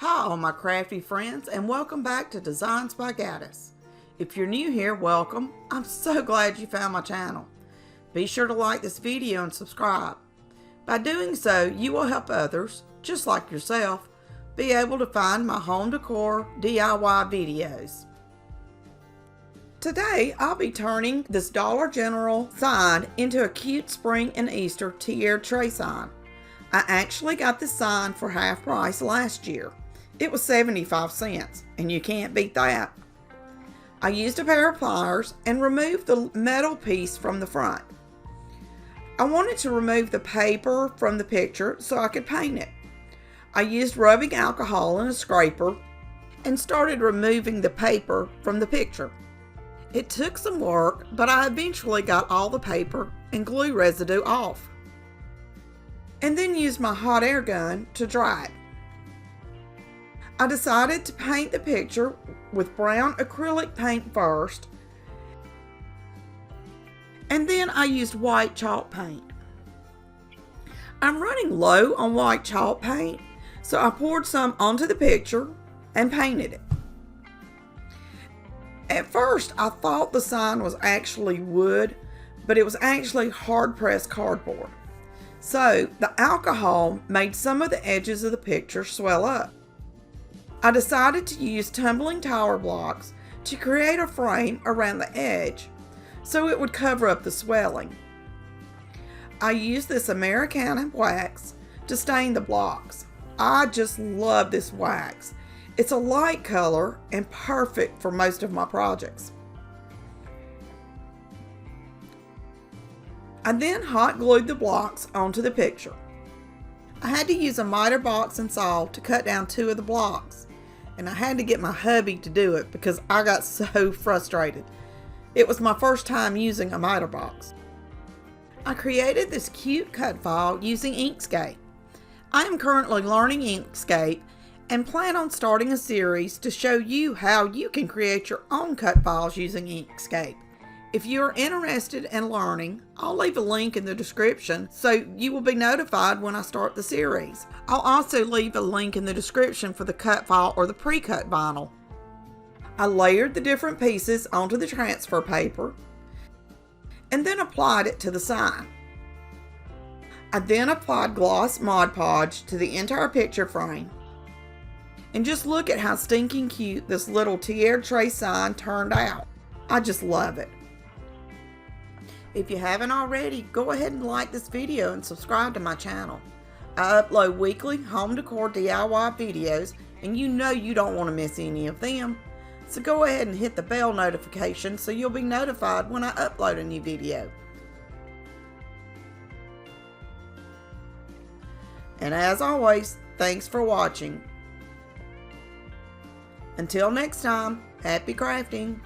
Hi all my crafty friends, and welcome back to Designs by Gaddis. If you're new here, welcome. I'm so glad you found my channel. Be sure to like this video and subscribe. By doing so, you will help others, just like yourself, be able to find my home decor DIY videos. Today, I'll be turning this Dollar General sign into a cute spring and Easter tiered tray sign. I actually got this sign for half price last year. It was 75 cents, and you can't beat that. I used a pair of pliers and removed the metal piece from the front. I wanted to remove the paper from the picture so I could paint it. I used rubbing alcohol in a scraper and started removing the paper from the picture. It took some work, but I eventually got all the paper and glue residue off, and then used my hot air gun to dry it. I decided to paint the picture with brown acrylic paint first, and then I used white chalk paint. I'm running low on white chalk paint, so I poured some onto the picture and painted it. At first, I thought the sign was actually wood, but it was actually hard-pressed cardboard. So the alcohol made some of the edges of the picture swell up. I decided to use tumbling tower blocks to create a frame around the edge so it would cover up the swelling. I used this Americana wax to stain the blocks. I just love this wax. It's a light color and perfect for most of my projects. I then hot glued the blocks onto the picture. I had to use a miter box and saw to cut down 2 of the blocks, and I had to get my hubby to do it because I got so frustrated. It was my first time using a miter box. I created this cute cut file using Inkscape. I am currently learning Inkscape and plan on starting a series to show you how you can create your own cut files using Inkscape. If you are interested in learning, I'll leave a link in the description so you will be notified when I start the series. I'll also leave a link in the description for the cut file or the pre-cut vinyl. I layered the different pieces onto the transfer paper and then applied it to the sign. I then applied gloss Mod Podge to the entire picture frame. And just look at how stinking cute this little tiered tray sign turned out. I just love it. If you haven't already, go ahead and like this video and subscribe to my channel. I upload weekly home decor DIY videos, and you know you don't want to miss any of them. So go ahead and hit the bell notification so you'll be notified when I upload a new video. And as always, thanks for watching. Until next time, happy crafting!